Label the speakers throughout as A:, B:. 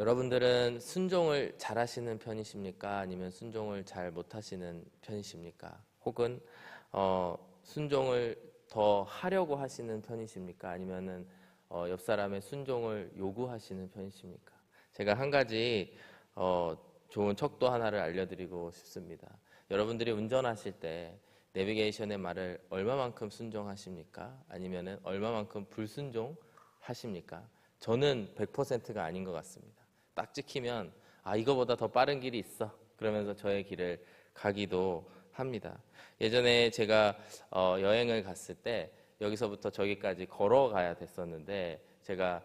A: 여러분들은 순종을 잘 하시는 편이십니까? 아니면 순종을 잘 못하시는 편이십니까? 혹은 순종을 더 하려고 하시는 편이십니까? 아니면은 옆 사람의 순종을 요구하시는 편이십니까? 제가 한 가지 좋은 척도 하나를 알려드리고 싶습니다. 여러분들이 운전하실 때 내비게이션의 말을 얼마만큼 순종하십니까? 아니면은 얼마만큼 불순종하십니까? 저는 100%가 아닌 것 같습니다. 딱 찍히면 이거보다 더 빠른 길이 있어 그러면서 저의 길을 가기도 합니다. 예전에 제가 여행을 갔을 때 여기서부터 저기까지 걸어가야 됐었는데 제가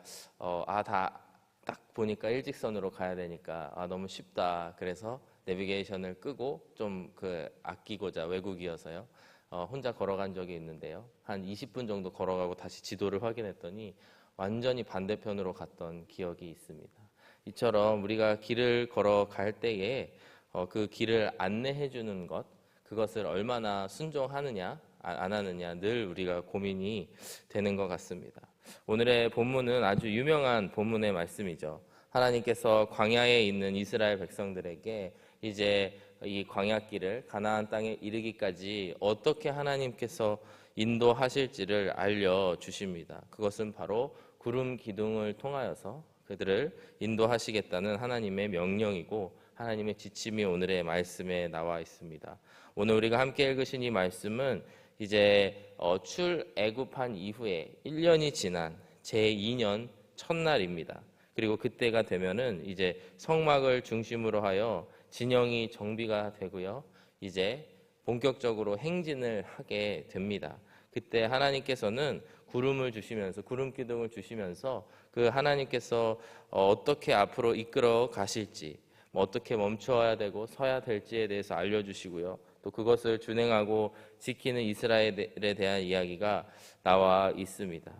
A: 다 딱 보니까 일직선으로 가야 되니까 너무 쉽다. 그래서 내비게이션을 끄고 좀 아끼고자, 외국이어서요, 혼자 걸어간 적이 있는데요. 한 20분 정도 걸어가고 다시 지도를 확인했더니 완전히 반대편으로 갔던 기억이 있습니다. 이처럼 우리가 길을 걸어갈 때에 그 길을 안내해 주는 그것을 얼마나 순종하느냐 안 하느냐 늘 우리가 고민이 되는 것 같습니다. 오늘의 본문은 아주 유명한 본문의 말씀이죠. 하나님께서 광야에 있는 이스라엘 백성들에게 이제 이 광야길을 가나안 땅에 이르기까지 어떻게 하나님께서 인도하실지를 알려주십니다. 그것은 바로 구름 기둥을 통하여서 그들을 인도하시겠다는 하나님의 명령이고 하나님의 지침이 오늘의 말씀에 나와 있습니다. 오늘 우리가 함께 읽으신 이 말씀은 이제 출애굽한 이후에 1년이 지난 제2년 첫날입니다. 그리고 그때가 되면은 이제 성막을 중심으로 하여 진영이 정비가 되고요. 이제 본격적으로 행진을 하게 됩니다. 그때 하나님께서는 구름을 주시면서 구름 기둥을 주시면서 그 하나님께서 어떻게 앞으로 이끌어 가실지, 어떻게 멈춰야 되고 서야 될지에 대해서 알려주시고요. 또 그것을 준행하고 지키는 이스라엘에 대한 이야기가 나와 있습니다.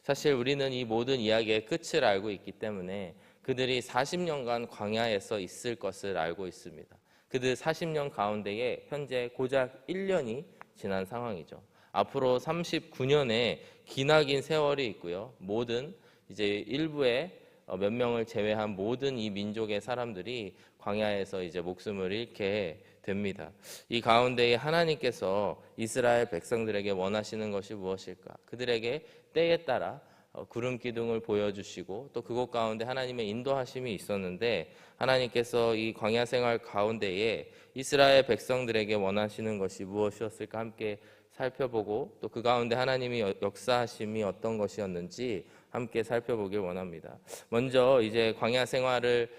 A: 사실 우리는 이 모든 이야기의 끝을 알고 있기 때문에 그들이 40년간 광야에서 있을 것을 알고 있습니다. 그들 40년 가운데에 현재 고작 1년이 지난 상황이죠. 앞으로 39년의 기나긴 세월이 있고요. 모든 이제 일부의 몇 명을 제외한 모든 이 민족의 사람들이 광야에서 이제 목숨을 잃게 됩니다. 이 가운데에 하나님께서 이스라엘 백성들에게 원하시는 것이 무엇일까? 그들에게 때에 따라 구름 기둥을 보여주시고 또 그곳 가운데 하나님의 인도하심이 있었는데 하나님께서 이 광야 생활 가운데에 이스라엘 백성들에게 원하시는 것이 무엇이었을까 함께 살펴보고 또 그 가운데 하나님이 역사하심이 어떤 것이었는지 함께 살펴보길 원합니다. 먼저 이제 광야 생활을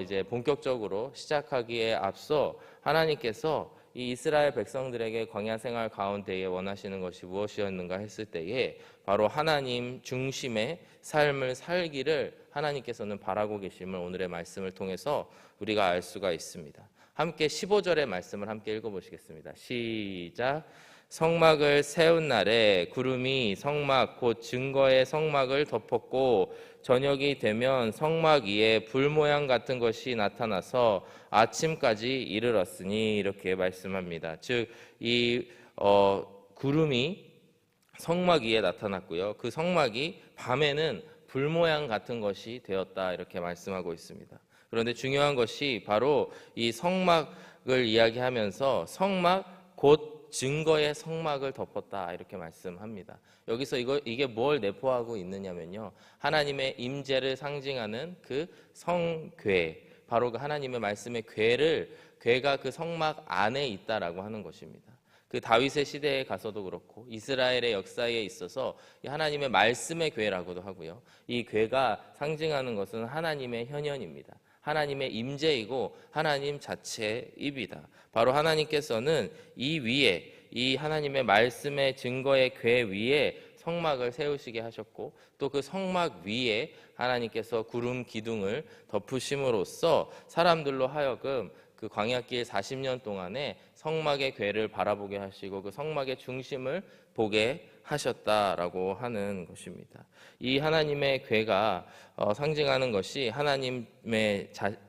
A: 이제 본격적으로 시작하기에 앞서 하나님께서 이 이스라엘 백성들에게 광야 생활 가운데에 원하시는 것이 무엇이었는가 했을 때에 바로 하나님 중심의 삶을 살기를 하나님께서는 바라고 계심을 오늘의 말씀을 통해서 우리가 알 수가 있습니다. 함께 15절의 말씀을 함께 읽어보시겠습니다. 시작. 성막을 세운 날에 구름이 성막 곧 증거의 성막을 덮었고 저녁이 되면 성막 위에 불 모양 같은 것이 나타나서 아침까지 이르렀으니 이렇게 말씀합니다. 즉 이 구름이 성막 위에 나타났고요. 그 성막이 밤에는 불 모양 같은 것이 되었다 이렇게 말씀하고 있습니다. 그런데 중요한 것이 바로 이 성막을 이야기하면서 성막 곧 증거의 성막을 덮었다 이렇게 말씀합니다. 여기서 이게 뭘 내포하고 있느냐면요, 하나님의 임재를 상징하는 그 성궤, 바로 그 하나님의 말씀의 궤가 그 성막 안에 있다라고 하는 것입니다. 그 다윗의 시대에 가서도 그렇고 이스라엘의 역사에 있어서 하나님의 말씀의 궤라고도 하고요, 이 궤가 상징하는 것은 하나님의 현현입니다. 하나님의 임재이고 하나님 자체입니다. 바로 하나님께서는 이 위에 이 하나님의 말씀의 증거의 궤 위에 성막을 세우시게 하셨고 또 그 성막 위에 하나님께서 구름 기둥을 덮으심으로써 사람들로 하여금 그 광야길 40년 동안에 성막의 궤를 바라보게 하시고 그 성막의 중심을 보게 하셨다라고 하는 것입니다. 이 하나님의 궤가 상징하는 것이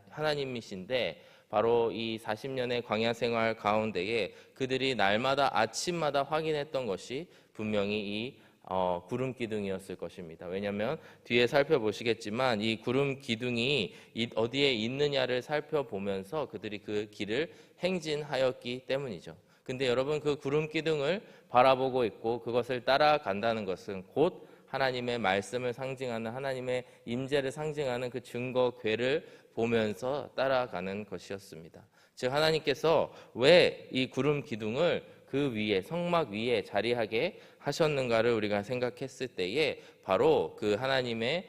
A: 하나님이신데 바로 이 40년의 광야 생활 가운데에 그들이 날마다 아침마다 확인했던 것이 분명히 이 구름 기둥이었을 것입니다. 왜냐하면 뒤에 살펴보시겠지만 이 구름 기둥이 어디에 있느냐를 살펴보면서 그들이 그 길을 행진하였기 때문이죠. 근데 여러분, 그 구름 기둥을 바라보고 있고 그것을 따라간다는 것은 곧 하나님의 말씀을 상징하는, 하나님의 임재를 상징하는 그 증거 궤를 보면서 따라가는 것이었습니다. 즉 하나님께서 왜 이 구름 기둥을 그 위에, 성막 위에 자리하게 하셨는가를 우리가 생각했을 때에 바로 그 하나님의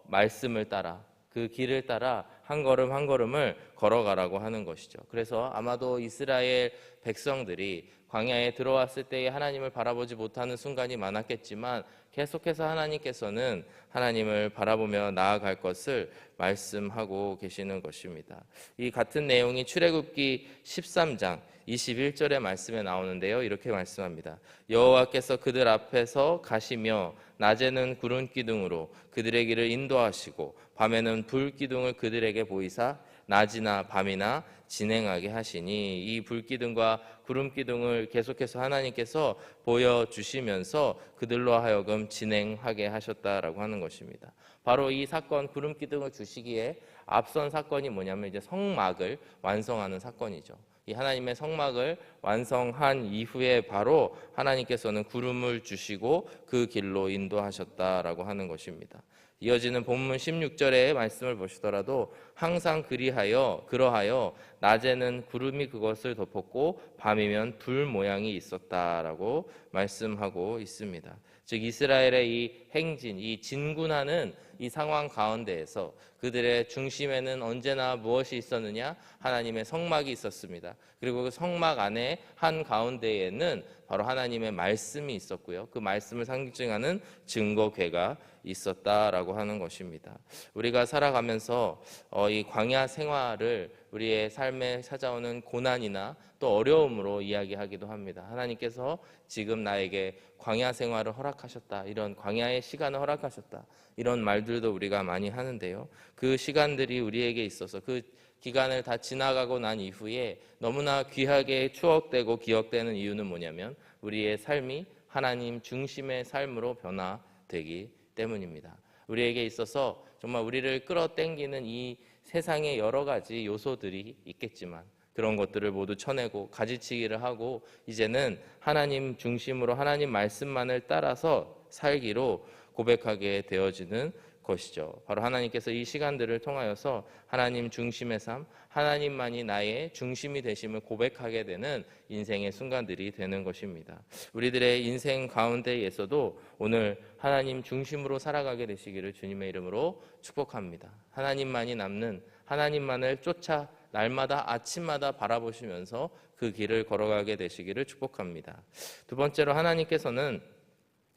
A: 말씀을 따라, 그 길을 따라 한 걸음 한 걸음을 걸어가라고 하는 것이죠. 그래서 아마도 이스라엘 백성들이 광야에 들어왔을 때에 하나님을 바라보지 못하는 순간이 많았겠지만 계속해서 하나님께서는 하나님을 바라보며 나아갈 것을 말씀하고 계시는 것입니다. 이 같은 내용이 출애굽기 13장 21절의 말씀에 나오는데요. 이렇게 말씀합니다. 여호와께서 그들 앞에서 가시며 낮에는 구름 기둥으로 그들의 길을 인도하시고 밤에는 불 기둥을 그들에게 보이사 낮이나 밤이나 진행하게 하시니, 이 불기둥과 구름기둥을 계속해서 하나님께서 보여주시면서 그들로 하여금 진행하게 하셨다라고 하는 것입니다. 바로 이 사건, 구름기둥을 주시기에 앞선 사건이 뭐냐면 이제 성막을 완성하는 사건이죠. 이 하나님의 성막을 완성한 이후에 바로 하나님께서는 구름을 주시고 그 길로 인도하셨다라고 하는 것입니다. 이어지는 본문 16절의 말씀을 보시더라도 항상 그러하여 낮에는 구름이 그것을 덮었고 밤이면 불 모양이 있었다라고 말씀하고 있습니다. 즉 이스라엘의 이 행진, 이 진군하는 이 상황 가운데에서 그들의 중심에는 언제나 무엇이 있었느냐? 하나님의 성막이 있었습니다. 그리고 그 성막 안에 한 가운데에는 바로 하나님의 말씀이 있었고요. 그 말씀을 상징하는 증거궤가 있었다라고 하는 것입니다. 우리가 살아가면서 이 광야 생활을 우리의 삶에 찾아오는 고난이나 또 어려움으로 이야기하기도 합니다. 하나님께서 지금 나에게 광야 생활을 허락하셨다, 이런 광야의 시간을 허락하셨다, 이런 말들도 우리가 많이 하는데요. 그 시간들이 우리에게 있어서 그 기간을 다 지나가고 난 이후에 너무나 귀하게 추억되고 기억되는 이유는 뭐냐면 우리의 삶이 하나님 중심의 삶으로 변화되기 때문입니다. 우리에게 있어서 정말 우리를 끌어당기는 이 세상의 여러 가지 요소들이 있겠지만 그런 것들을 모두 쳐내고 가지치기를 하고 이제는 하나님 중심으로 하나님 말씀만을 따라서 살기로 고백하게 되어지는 것이죠. 바로 하나님께서 이 시간들을 통하여서 하나님 중심의 삶, 하나님만이 나의 중심이 되심을 고백하게 되는 인생의 순간들이 되는 것입니다. 우리들의 인생 가운데에서도 오늘 하나님 중심으로 살아가게 되시기를 주님의 이름으로 축복합니다. 하나님만이 남는, 하나님만을 쫓아 날마다 아침마다 바라보시면서 그 길을 걸어가게 되시기를 축복합니다. 두 번째로 하나님께서는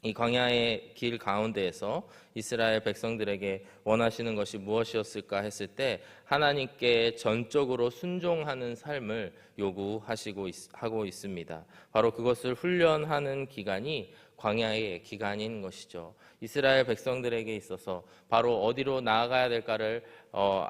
A: 이 광야의 길 가운데에서 이스라엘 백성들에게 원하시는 것이 무엇이었을까 했을 때 하나님께 전적으로 순종하는 삶을 요구하고 있습니다. 바로 그것을 훈련하는 기간이 광야의 기간인 것이죠. 이스라엘 백성들에게 있어서 바로 어디로 나아가야 될까를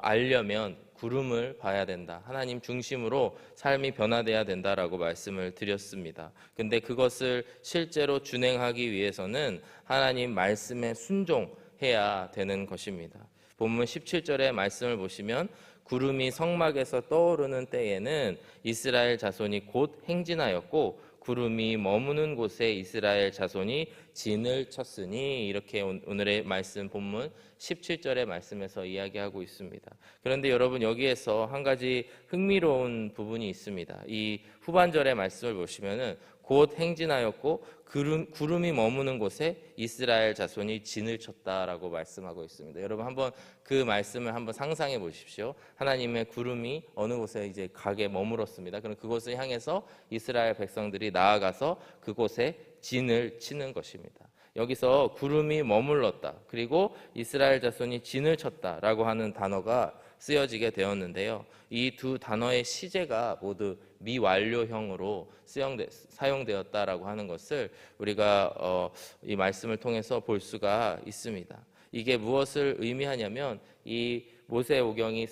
A: 알려면 구름을 봐야 된다. 하나님 중심으로 삶이 변화돼야 된다라고 말씀을 드렸습니다. 근데 그것을 실제로 준행하기 위해서는 하나님 말씀에 순종해야 되는 것입니다. 본문 17절의 말씀을 보시면 구름이 성막에서 떠오르는 때에는 이스라엘 자손이 곧 행진하였고 구름이 머무는 곳에 이스라엘 자손이 진을 쳤으니, 이렇게 오늘의 말씀 본문 17절의 말씀에서 이야기하고 있습니다. 그런데 여러분, 여기에서 한 가지 흥미로운 부분이 있습니다. 이 후반절의 말씀을 보시면은 곧 행진하였고 구름이 머무는 곳에 이스라엘 자손이 진을 쳤다라고 말씀하고 있습니다. 여러분 한번 그 말씀을 한번 상상해 보십시오. 하나님의 구름이 어느 곳에 이제 가게 머물었습니다. 그럼 그곳을 향해서 이스라엘 백성들이 나아가서 그곳에 진을 치는 것입니다. 여기서 구름이 머물렀다, 그리고 이스라엘 자손이 진을 쳤다라고 하는 단어가 쓰여지게 되었는데요. 이 두 단어의 시제가 모두 미완료형으로 사용되었다라고 하는 것을 우리가 이 말씀을 통해서 볼 수가 있습니다. 이게 무엇을 의미하냐면 이 모세오경이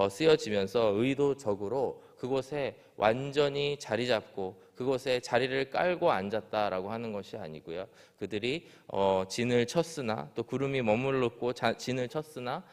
A: 쓰여지면서 의도적으로 그곳에 완전히 자리 잡고 그곳에 자리를 깔고 앉았다라고 하는 것이 아니고요. 그들이 진을 쳤으나 또 구름이 머물렀고 진을 쳤으나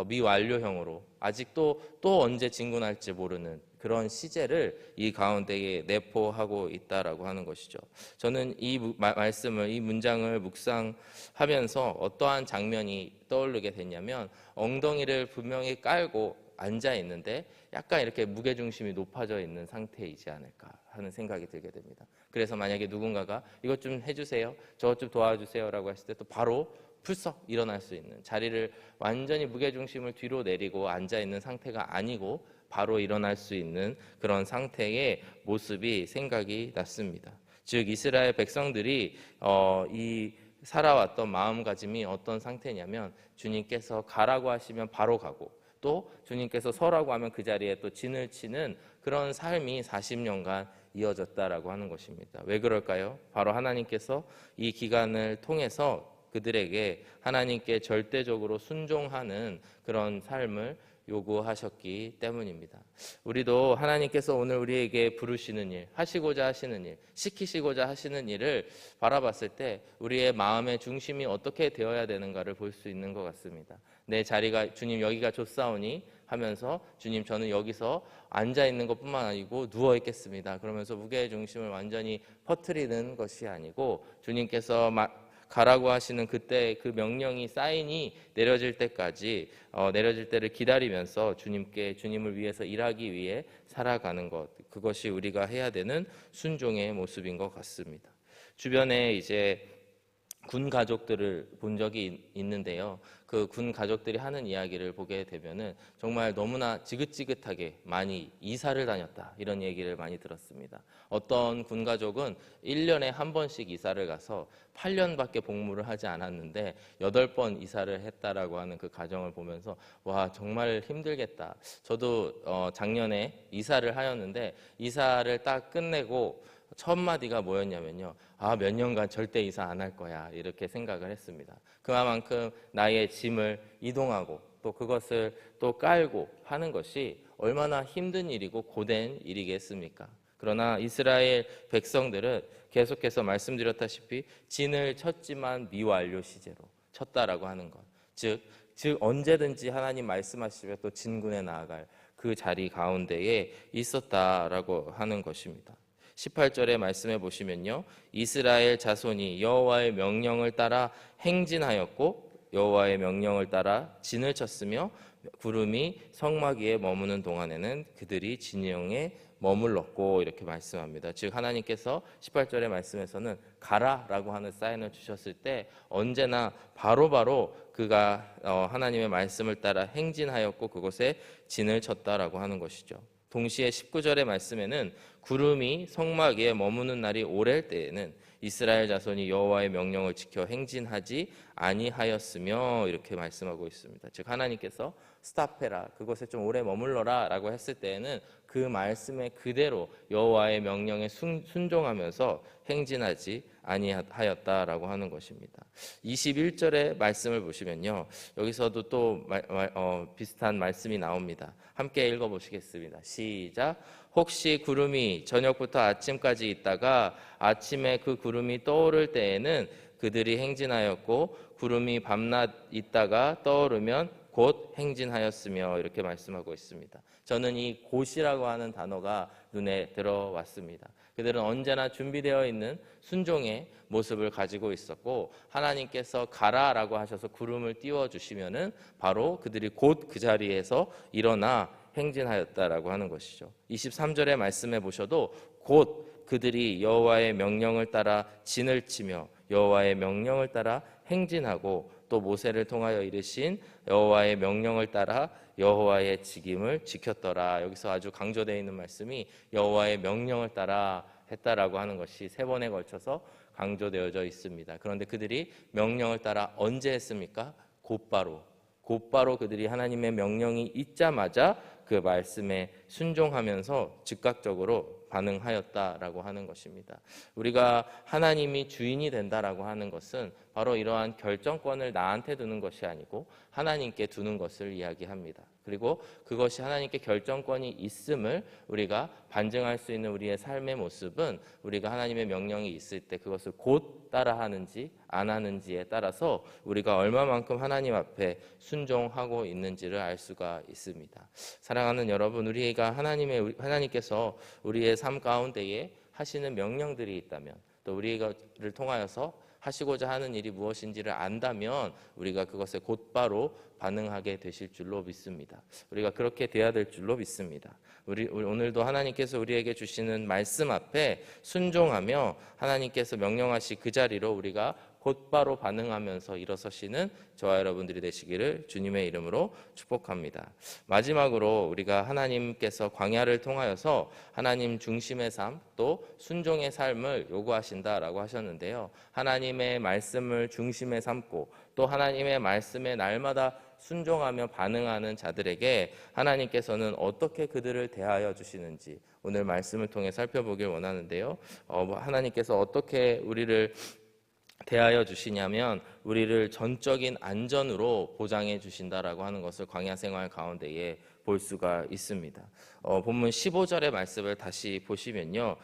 A: 미완료형으로 아직도 또 언제 진군할지 모르는 그런 시제를 이 가운데에 내포하고 있다라고 하는 것이죠. 저는 이 말씀을, 이 문장을 묵상하면서 어떠한 장면이 떠오르게 됐냐면, 엉덩이를 분명히 깔고 앉아 있는데 약간 이렇게 무게중심이 높아져 있는 상태이지 않을까 하는 생각이 들게 됩니다. 그래서 만약에 누군가가 이것 좀 해주세요, 저것 좀 도와주세요 라고 했을 때 또 바로 풀썩 일어날 수 있는, 자리를 완전히 무게중심을 뒤로 내리고 앉아 있는 상태가 아니고 바로 일어날 수 있는 그런 상태의 모습이 생각이 났습니다. 즉 이스라엘 백성들이 이 살아왔던 마음가짐이 어떤 상태냐면, 주님께서 가라고 하시면 바로 가고, 또 주님께서 서라고 하면 그 자리에 또 진을 치는 그런 삶이 40년간 이어졌다라고 하는 것입니다. 왜 그럴까요? 바로 하나님께서 이 기간을 통해서 그들에게 하나님께 절대적으로 순종하는 그런 삶을 요구하셨기 때문입니다. 우리도 하나님께서 오늘 우리에게 부르시는 일, 하시고자 하시는 일, 시키시고자 하시는 일을 바라봤을 때 우리의 마음의 중심이 어떻게 되어야 되는가를 볼 수 있는 것 같습니다. 내 자리가, 주님 여기가 좋사오니 하면서, 주님 저는 여기서 앉아 있는 것뿐만 아니고 누워 있겠습니다, 그러면서 무게의 중심을 완전히 퍼뜨리는 것이 아니고, 주님께서 가라고 하시는 그때 그 명령이, 사인이 내려질 때까지 내려질 때를 기다리면서 주님을 위해서 일하기 위해 살아가는 것, 그것이 우리가 해야 되는 순종의 모습인 것 같습니다. 주변에 이제 군 가족들을 본 적이 있는데요. 그 군 가족들이 하는 이야기를 보게 되면은 정말 너무나 지긋지긋하게 많이 이사를 다녔다, 이런 얘기를 많이 들었습니다. 어떤 군 가족은 1년에 한 번씩 이사를 가서 8년밖에 복무를 하지 않았는데 8번 이사를 했다라고 하는 그 가정을 보면서, 와 정말 힘들겠다. 저도 작년에 이사를 하였는데, 이사를 딱 끝내고 첫 마디가 뭐였냐면요, 몇 년간 절대 이사 안 할 거야, 이렇게 생각을 했습니다. 그만큼 나의 짐을 이동하고 또 그것을 또 깔고 하는 것이 얼마나 힘든 일이고 고된 일이겠습니까? 그러나 이스라엘 백성들은 계속해서 말씀드렸다시피 진을 쳤지만 미완료 시제로 쳤다라고 하는 것, 즉 언제든지 하나님 말씀하시면 또 진군에 나아갈 그 자리 가운데에 있었다라고 하는 것입니다. 18절의 말씀해 보시면요, 이스라엘 자손이 여호와의 명령을 따라 행진하였고 여호와의 명령을 따라 진을 쳤으며 구름이 성막 위에 머무는 동안에는 그들이 진영에 머물렀고, 이렇게 말씀합니다. 즉 하나님께서 18절의 말씀에서는 가라라고 하는 사인을 주셨을 때 언제나 바로바로 그가 하나님의 말씀을 따라 행진하였고 그곳에 진을 쳤다라고 하는 것이죠. 동시에 19절의 말씀에는 구름이 성막 위에 머무는 날이 오랠 때에는 이스라엘 자손이 여호와의 명령을 지켜 행진하지 아니하였으며, 이렇게 말씀하고 있습니다. 즉 하나님께서 스탑해라, 그곳에 좀 오래 머물러라 라고 했을 때에는 그 말씀에 그대로 여호와의 명령에 순종하면서 행진하지 아니하였다라고 하는 것입니다. 21절의 말씀을 보시면요, 여기서도 또 비슷한 말씀이 나옵니다. 함께 읽어보시겠습니다. 시작. 혹시 구름이 저녁부터 아침까지 있다가 아침에 그 구름이 떠오를 때에는 그들이 행진하였고, 구름이 밤낮 있다가 떠오르면 곧 행진하였으며, 이렇게 말씀하고 있습니다. 저는 이 곧이라고 하는 단어가 눈에 들어왔습니다. 그들은 언제나 준비되어 있는 순종의 모습을 가지고 있었고, 하나님께서 가라라고 하셔서 구름을 띄워주시면은 바로 그들이 곧 그 자리에서 일어나 행진하였다라고 하는 것이죠. 23절의 말씀에 보셔도 곧 그들이 여호와의 명령을 따라 진을 치며 여호와의 명령을 따라 행진하고, 또 모세를 통하여 이르신 여호와의 명령을 따라 여호와의 직임을 지켰더라. 여기서 아주 강조되어 있는 말씀이 여호와의 명령을 따라 했다라고 하는 것이 3번에 걸쳐서 강조되어져 있습니다. 그런데 그들이 명령을 따라 언제 했습니까? 곧바로 그들이 하나님의 명령이 있자마자 그 말씀에 순종하면서 즉각적으로 반응하였다라고 하는 것입니다. 우리가 하나님이 주인이 된다라고 하는 것은 바로 이러한 결정권을 나한테 두는 것이 아니고 하나님께 두는 것을 이야기합니다. 그리고 그것이 하나님께 결정권이 있음을 우리가 반증할 수 있는 우리의 삶의 모습은 우리가 하나님의 명령이 있을 때 그것을 곧 따라하는지 안 하는지에 따라서 우리가 얼마만큼 하나님 앞에 순종하고 있는지를 알 수가 있습니다. 사랑하는 여러분, 하나님께서 우리의 삶 가운데에 하시는 명령들이 있다면, 또 우리를 통하여서 하시고자 하는 일이 무엇인지를 안다면 우리가 그것에 곧바로 반응하게 되실 줄로 믿습니다. 우리가 그렇게 돼야 될 줄로 믿습니다. 우리 오늘도 하나님께서 우리에게 주시는 말씀 앞에 순종하며 하나님께서 명령하신 그 자리로 우리가 곧바로 반응하면서 일어서시는 저와 여러분들이 되시기를 주님의 이름으로 축복합니다. 마지막으로 우리가 하나님께서 광야를 통하여서 하나님 중심의 삶, 또 순종의 삶을 요구하신다라고 하셨는데요. 하나님의 말씀을 중심에 삼고 또 하나님의 말씀에 날마다 순종하며 반응하는 자들에게 하나님께서는 어떻게 그들을 대하여 주시는지 오늘 말씀을 통해 살펴보길 원하는데요. 하나님께서 어떻게 우리를 대하여 주시냐면 우리를 전적인 안전으로 보장해 주신다라고 하는 것을 광야 생활 가운데에 볼 수가 있습니다. 본문 15절의 말씀을 다시 보시면요,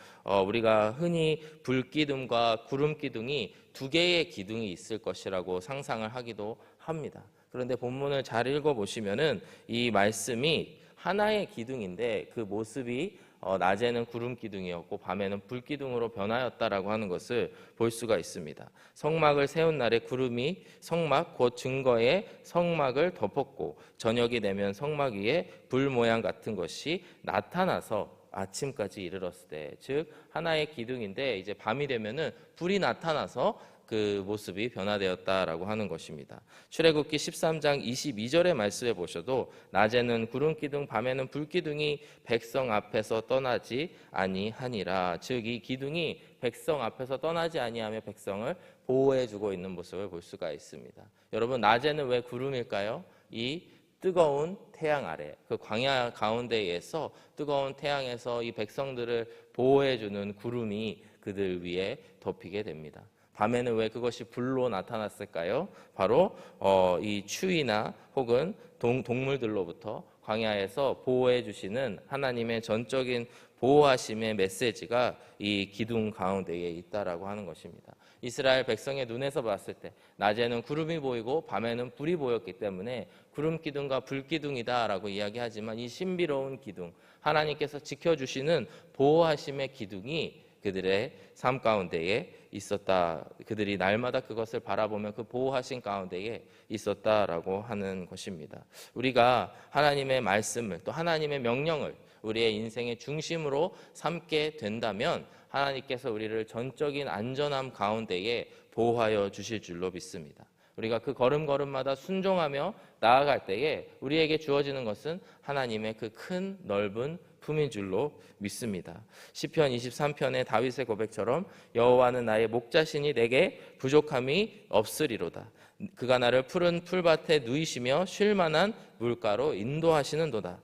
A: 우리가 흔히 불기둥과 구름기둥이 두 개의 기둥이 있을 것이라고 상상을 하기도 합니다. 그런데 본문을 잘 읽어보시면은 이 말씀이 하나의 기둥인데 그 모습이 낮에는 구름 기둥이었고 밤에는 불 기둥으로 변하였다라고 하는 것을 볼 수가 있습니다. 성막을 세운 날에 구름이 성막 곧 증거의 성막을 덮었고 저녁이 되면 성막 위에 불 모양 같은 것이 나타나서 아침까지 이르렀을 때, 즉 하나의 기둥인데 이제 밤이 되면은 불이 나타나서 그 모습이 변화되었다라고 하는 것입니다. 출애굽기 13장 22절의 말씀에 보셔도 낮에는 구름 기둥 밤에는 불 기둥이 백성 앞에서 떠나지 아니하니라. 즉 이 기둥이 백성 앞에서 떠나지 아니하며 백성을 보호해 주고 있는 모습을 볼 수가 있습니다. 여러분, 낮에는 왜 구름일까요? 이 뜨거운 태양 아래, 그 광야 가운데에서 뜨거운 태양에서 이 백성들을 보호해 주는 구름이 그들 위에 덮이게 됩니다. 밤에는 왜 그것이 불로 나타났을까요? 바로 이 추위나 혹은 동물들로부터 광야에서 보호해 주시는 하나님의 전적인 보호하심의 메시지가 이 기둥 가운데에 있다라고 하는 것입니다. 이스라엘 백성의 눈에서 봤을 때 낮에는 구름이 보이고 밤에는 불이 보였기 때문에 구름 기둥과 불 기둥이다라고 이야기하지만 이 신비로운 기둥, 하나님께서 지켜주시는 보호하심의 기둥이 그들의 삶 가운데에 있었다. 그들이 날마다 그것을 바라보며 그 보호하신 가운데에 있었다라고 하는 것입니다. 우리가 하나님의 말씀을 또 하나님의 명령을 우리의 인생의 중심으로 삼게 된다면 하나님께서 우리를 전적인 안전함 가운데에 보호하여 주실 줄로 믿습니다. 우리가 그 걸음걸음마다 순종하며 나아갈 때에 우리에게 주어지는 것은 하나님의 그 큰 넓은 품인 줄로 믿습니다. 시편 23편의 다윗의 고백처럼 여호와는 나의 목자시니 내게 부족함이 없으리로다. 그가 나를 푸른 풀밭에 누이시며 쉴 만한 물가로 인도하시는도다.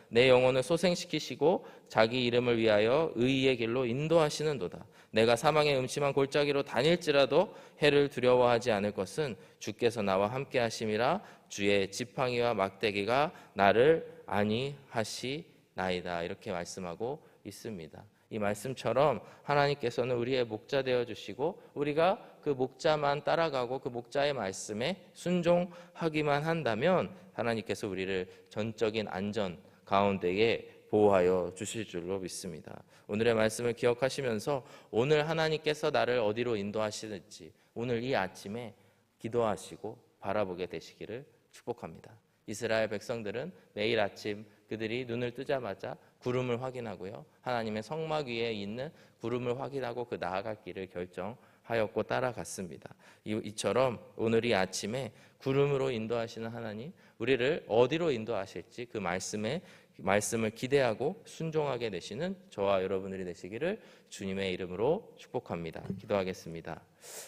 A: 내 영혼을 소생시키시고 자기 이름을 위하여 의의 길로 인도하시는도다. 내가 사망의 음침한 골짜기로 다닐지라도 해를 두려워하지 않을 것은 주께서 나와 함께 하심이라. 주의 지팡이와 막대기가 나를 안위하시나이다. 이렇게 말씀하고 있습니다. 이 말씀처럼 하나님께서는 우리의 목자 되어 주시고 우리가 그 목자만 따라가고 그 목자의 말씀에 순종하기만 한다면 하나님께서 우리를 전적인 안전 가운데에 보호하여 주실 줄로 믿습니다. 오늘의 말씀을 기억하시면서 오늘 하나님께서 나를 어디로 인도하시는지 오늘 이 아침에 기도하시고 바라보게 되시기를 축복합니다. 이스라엘 백성들은 매일 아침 그들이 눈을 뜨자마자 구름을 확인하고요, 하나님의 성막 위에 있는 구름을 확인하고 그 나아갈 길을 결정하였고 따라갔습니다. 이처럼 오늘 이 아침에 구름으로 인도하시는 하나님, 우리를 어디로 인도하실지 그 말씀을 기대하고 순종하게 되시는 저와 여러분들이 되시기를 주님의 이름으로 축복합니다. 기도하겠습니다.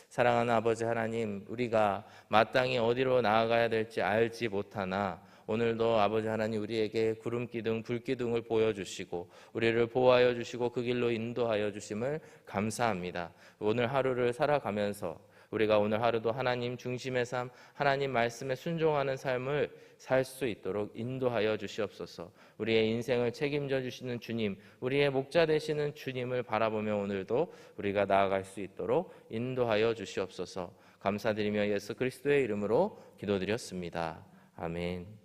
A: 사랑하는 아버지 하나님, 우리가 마땅히 어디로 나아가야 될지 알지 못하나 오늘도 아버지 하나님 우리에게 구름기둥, 불기둥을 보여주시고 우리를 보호하여 주시고 그 길로 인도하여 주심을 감사합니다. 오늘 하루를 살아가면서 우리가 오늘 하루도 하나님 중심의 삶, 하나님 말씀에 순종하는 삶을 살 수 있도록 인도하여 주시옵소서. 우리의 인생을 책임져 주시는 주님, 우리의 목자 되시는 주님을 바라보며 오늘도 우리가 나아갈 수 있도록 인도하여 주시옵소서. 감사드리며 예수 그리스도의 이름으로 기도드렸습니다. 아멘.